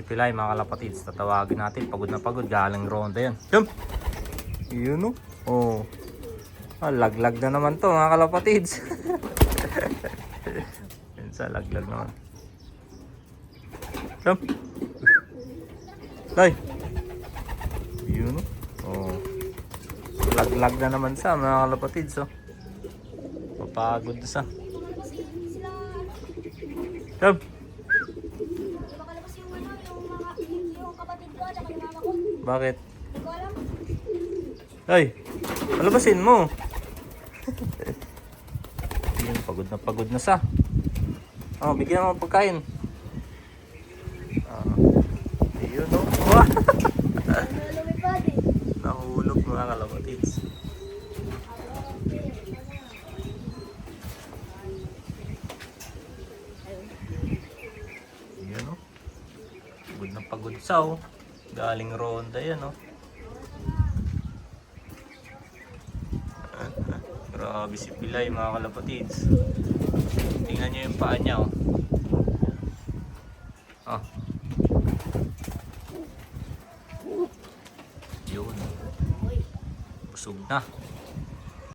Pilay mga kalapatids, tatawagin natin. Pagod na pagod, galing ronda yan. Jump! Yun oh. Laglag na naman to mga kalapatids. Yan sa laglag naman. Jump! Ay! Yun oh. Laglag na naman sa mga kalapatids oh. Papagod na sa. Jump! Bakit? Ay, palabasin mo. Yun, pagod na sa. Oh, bigyan mo pagkain. Ayun oh. Nahulog mga kalapatids. Ayun oh. Pagod na pagod sa oh. Galing ronda yan oh. Grabe si Pilay mga kalapatids. Tingnan nyo yung paa niya oh. Ah. Yun. Busog na.